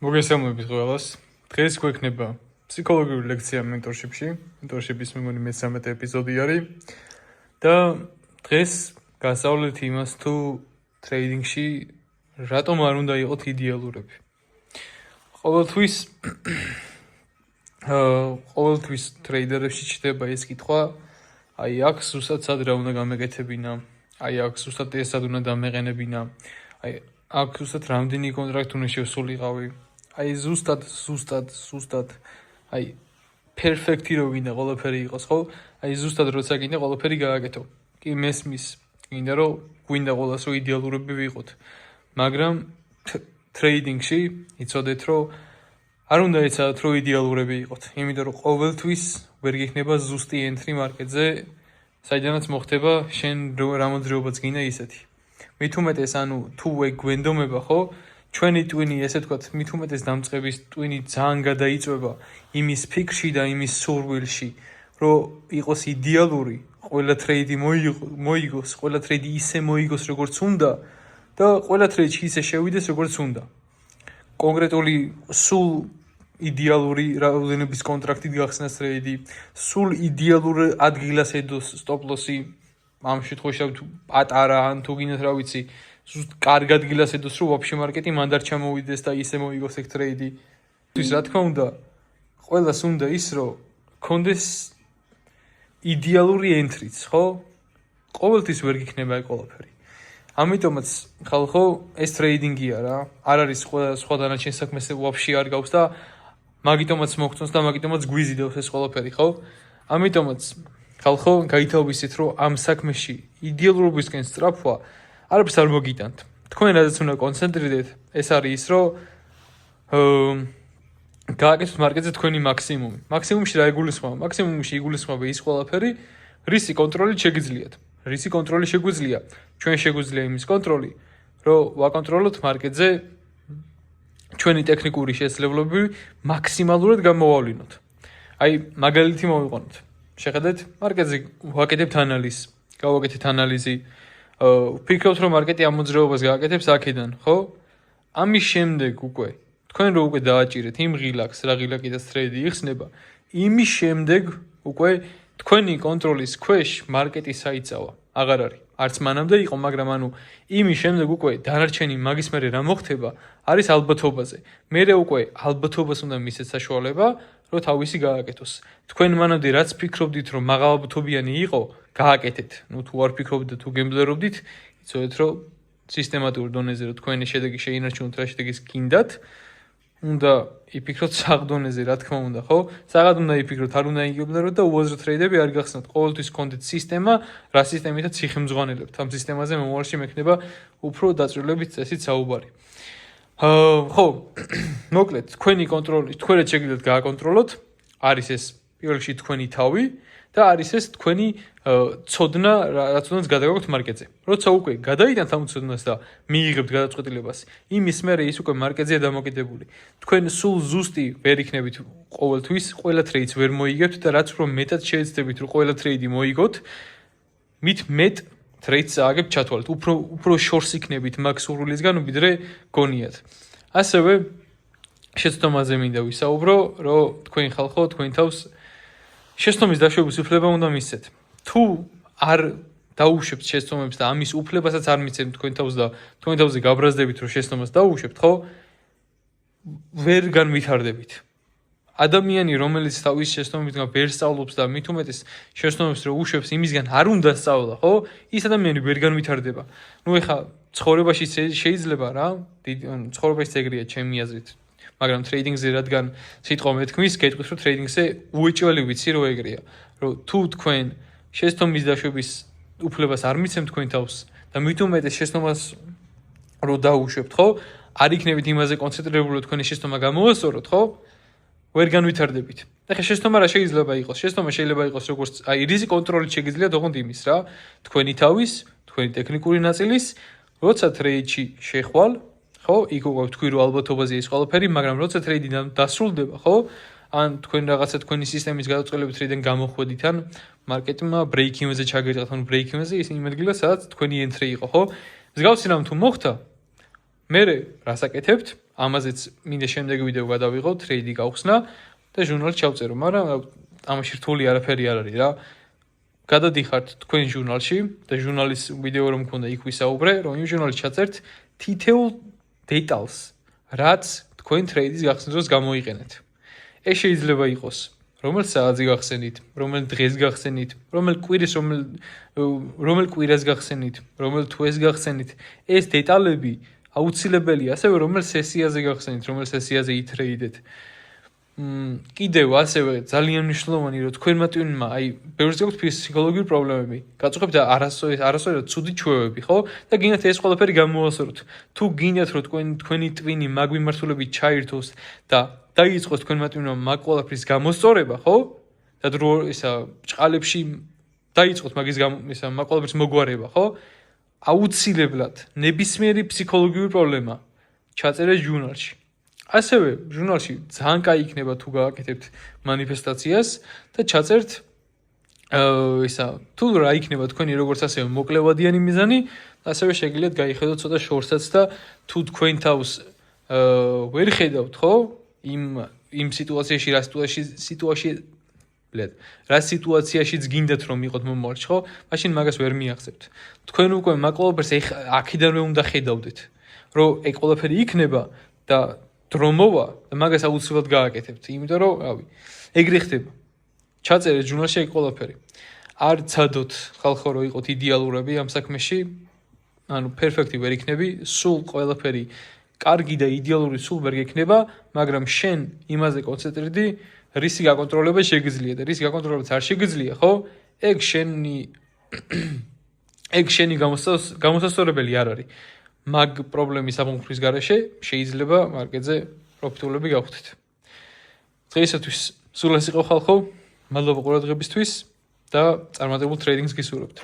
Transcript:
მოგესალმებით ყველას. დღეს გვექნება ფსიქოლოგიური ლექცია მენტორშიპში. მენტორშიპის მეგონი მე-13 ეპიზოდი არის. და დღეს გასავლეთ იმას თუ ტრეიდინგში რატომ არ უნდა იყოთ იდეალურები. ყოველთვის ტრეიდერებში ჩდება ეს კითხვა, აი აქ ზუსტად სად რა უნდა გამეკეთებინა, აი აქ ზუსტად ეს სად უნდა დამეყენებინა, აი აქ ზუსტად რამდენი კონტრაქტი უნდა შევსულიყავი. აი ზუსტად აი პერფექტი რო გინდა ყველაფერი იყოს, ხო? აი ზუსტად როცა გინდა ყველაფერი გააკეთო. კი მესმის, გინდა რომ გვინდა ყველას რომ იდეალურები ვიყოთ. მაგრამ ტრეიდინგში იცოდეთ რომ არ უნდა ეცადოთ რომ იდეალურები იყოთ. იმიტომ რომ ყოველთვის ვერ გიქნება ზუსტი ენტრი მარკეტზე, საიდანაც მოხდება შენ რამოძრეობაც გინდა ისეთი. მით უმეტეს ანუ თუ ეგ გვენდომება, ხო? ჩვენი ტვინი, ესე ვთქვათ, მით უმეტეს დამწყების ტვინი ძალიან გადაიწვება იმის ფიქრში და იმის სურვილში, რომ იყოს იდეალური, ყველა ტრეიდი მოიგოს, ყველა ტრეიდი ისე მოიგოს, როგორც უნდა და ყველა ტრეიდში ისე შევიდეს, როგორც უნდა. კონკრეტული სულ იდეალური რაოდენობის კონტრაქტით გახსნას ტრეიდი, სულ იდეალურ ადგილას ედოს სტოპ-ლოსი, ამ შემთხვევაში პატარა ან თუ გინდათ რა ვიცი, კარგ ადგილას ედოს რომ ვაფშე მარკეტი მან არ ჩამოვიდეს და ისე მოიგოს ეგ ტრეიდი. ის რა თქმა უნდა, ყველას უნდა ის რომ კონდეს იდეალური ენტრიც, ხო? ყოველთვის ვერ გიქნება ეგ ყველაფერი. ამიტომაც ხალხო, ეს ტრეიდინგია რა. არ არის სხვა დანარჩენ საქმეს ვაფშე არ გავს და მაგიტომაც მოგწონს და მაგიტომაც გვიზიდავს ეს ყველაფერი, ხო? ამიტომაც ხალხო, გაითავისეთ რომ ამ საქმეში იდეალურობისკენ სწრაფვა არაფერს არ მოგიტანთ. თქვენ რადგან უნდა კონცენტრირდეთ, ეს არის ის, რომ გააკეთოთ მარკეტზე თქვენი მაქსიმუმი. მაქსიმუმში რა იგულისხმება? მაქსიმუმში იგულისხმება ის ყველაფერი, რისი კონტროლი შეგიძლიათ. რისი კონტროლი შეგვიძლია? ჩვენ შეგვიძლია იმის კონტროლი, რომ ვაკონტროლოთ მარკეტზე ჩვენი ტექნიკური შესაძლებლობები მაქსიმალურად გამოვავლინოთ. აი, მაგალითი მოვიყვანოთ. შეხედეთ, მარკეტზე ვაკეთებთ ანალიზს. გავაკეთეთ ანალიზი. ვფიქრობთ, რომ მარკეტი ამ მოძრაობას გააკეთებს აქედან, ხო? ამის შემდეგ უკვე თქვენ რო უკვე დააჭირეთ იმ ღილაკს, რა ღილაკიდაც ტრეიდი იხსნება, იმის შემდეგ უკვე თქვენი კონტროლის ქვეშ მარკეტი საიცავა. აღარ არის. არც მანამდე იყო, მაგრამ ანუ იმის შემდეგ უკვე დანარჩენი მაგის მერე რა მოხდება, არის ალბათობაზე. მერე უკვე ალბათობას უნდა მისცეთ საშუალება, რომ თავისი გააკეთოს. თქვენ მანამდე რაც ფიქრობდით, რომ მაღალალბათობიანი იყო, გააკეთეთ. ნუ თუ არ ფიქრობდით და თუ გემბლერობდით, იცოდეთ, რომ სისტემატურ დონეზე რომ თქვენი შედეგი შეინარჩუნოთ, რა შედეგის გინდათ, უნდა იფიქროთ საღ დონეზე, რა თქმა უნდა, ხო? საღად უნდა იფიქროთ, არ უნდა იგებლეროთ და უაზრო ტრეიდები არ გახსნათ. ყოველთვის გქონდეთ სისტემა, რა სისტემითაც იხმძღვანელებთ. ამ სისტემაზე მომავალში მექნება უფრო დაწვრილებით წესით საუბარი. ხო, მოკლედ, თქვენი კონტროლი, თქვენ რაც შეგიძლიათ გააკონტროლოთ, არის ეს პირველ რიგში თქვენი თავი და არის ეს თქვენი ცოდნა, რაც უნდაც გადაგაქვთ მარკეტზე. როცა უკვე გადაიტანთ ამ ცოდნას და მიიღებთ გადაწყვეტილებას, იმის მერე ის უკვე მარკეტზეა დამოკიდებული. თქვენ სულ ზუსტი ვერ იქნებით ყოველთვის, ყველა ტრეიდს ვერ მოიგებთ და რაც უფრო მეტად შეეცდებით, რომ ყველა ტრეიდი მოიგოთ, მით მეტ ტრეიდს ააგებთ ჩათვალეთ. უფრო შორს იქნებით მაგ სურვილისგან, ვიდრე გონიათ. ასევე შეცდომაზე მინდა ვისაუბრო, რომ თქვენ ხალხო, თქვენ თავს შეცდომის დაშვების უფლება უნდა მისცეთ. თუ არ დაუშვებთ შეცდომებს და ამის უფლებასაც არ მისცემთ თქვენ თავს და თქვენ თავზე გაბრაზდებით, რომ შეცდომას დაუშვებთ, ხო? ვერ განვითარდებით. ადამიანი, რომელიც თავის შეცდომებიდან ვერ სწავლობს და მით უმეტეს შეცდომებს რო უშვებს, იმისგან არ უნდა სწავლა, ხო? ის ადამიანი ვერ განვითარდება. ნუ ეხა ცხოვრებაში შეიძლება რა, ცხოვრებაში ეგრეა ჩემი აზრით. მაგრამ ტრეიდინგზე რადგან სიტყვა მეთქმის, გეტყვით, რომ ტრეიდინგზე უეჭველი ვიცი, რომ ეგრეა. რომ თუ თქვენ შეცდომის დაშვების უფლებას არ მიცემთ თქვენ თავს და მით უმეტეს შეცდომას რო დაუშვებთ, ხო? არ იქნებით იმაზე კონცენტრირებული, რომ თქვენი შეცდომა გამოასწოროთ, ხო? ვერ განვითარდებით. ეხლა შეცდომა რა შეიძლება იყოს? შეცდომა შეიძლება იყოს როგორც აი რიზიკ კონტროლით შეგიძლიათ ოღონდ იმის რა, თქვენი თავის, თქვენი ტექნიკური ნაწილის, როცა ტრეიდში შეხვალ, ხო? იქ უკვე თქვი რომ ალბათობაზე ის ყველაფერი, მაგრამ როცა ტრეიდი დასრულდება, ხო? ან თქვენ რაღაცა თქვენი სისტემის გადაწყვეტილებით რიდან გამოხვედით, ან მარკეტმა ბრეიქ-ივენზე ჩაგერიღათ, ან ბრეიქ-ივენზე ის იმ ადგილას, სადაც თქვენი ენტრი იყო, ხო? მსგავსი რამ თუ მოხდა, მერე რას აკეთებთ? ამაზეც მინდა შემდეგი ვიდეო გადავიღო, ტრეიდი გავხსნა და ჟურნალს ჩავწერო, მაგრამ ამაში რთული არაფერი არ არის რა. გადადიხართ თქვენ ჟურნალში და ჟურნალის ვიდეო რომ მქონდა იქ ვისაუბრე, რომ იმ ჟურნალში ჩაწერთ თითოეულ details, რაც თქვენ ტრეიდის გახსნის დროს გამოიყენეთ. ეს შეიძლება იყოს რომელ საათზე გახსენით, რომელ დღეს გახსენით, რომელ კვირას გახსენით, რომელ თვეს გახსენით. ეს დეტალები აუცილებელია, ასევე რომელ სესიაზე გახსენით, რომელ სესიაზე იტრეიდეთ. კიდევ ასევე ძალიან მნიშვნელოვანი რომ თქვენმა ტვინმა აი ბევრს გაქვთ ფსიქოლოგიური პრობლემები, გაწუხებთ არასწორად ცუდი ჩვევები, ხო? და გინდათ ეს ყველაფერი გამოასწოროთ. თუ გინდათ რომ თქვენი ტვინი მაგ მიმართულებით ჩაირთოს და დაიწყოს თქვენმა ტვინმა მაგ ყველაფრის გამოსწორება, ხო? და ჭყალებში დაიწყოთ მაგ ყველაფრის მოგვარება, ხო? აუცილებლად ნებისმიერი ფსიქოლოგიური პრობლემა ჩაწერეთ ჟურნალში. ასევე ჟურნალში ძალიან კაი იქნება თუ გააკეთებთ მანიფესტაციას და ჩაწერთ თუ რა იქნება თქვენი როგორც ასევე მოკლევადიანი მიზანი, ასევე შეგიძლიათ გაიხედოთ ცოტა შორსაც და თუ თქვენ თავს ვერ ხედავთ, ხო? იმ სიტუაციაში, რა სიტუაციაშიც გინდათ რომ იყოთ მომავალში, ხო? მაშინ მაგას ვერ მიახსენებთ. თქვენ უკვე მაგ ყველაფერს აქედანვე უნდა ხედავდეთ, რომ ეგ ყველაფერი იქნება და დრო მოვა და მაგას აუცილებლად გააკეთებთ, იმიტომ რომ, რავი, ეგრე ხდება. ჩაწერეთ ჟურნალში ეგ ყველაფერი. არ ცადოთ ხალხო რომ იყოთ იდეალურები ამ საქმეში, ანუ პერფექტი ვერ იქნები, სულ ყველაფერი კარგი და იდეალური სულ ვერ გექნება, მაგრამ შენ იმაზე კონცენტრირდი, რისი გაკონტროლება შეგიძლია და რისი გაკონტროლებაც არ შეგიძლია, ხო? ეგ შენი გამოსასწორებელი არ არის. მაგ პრობლემის ამომხსვრის გარეშე შეიძლება მარკეტზე პროფიტულები გავხდეთ. დღეისათვის სულ ეს იყო ხალხო, მადლობა ყურადღებისთვის და წარმატებულ ტრეიდინგს გისურვებთ.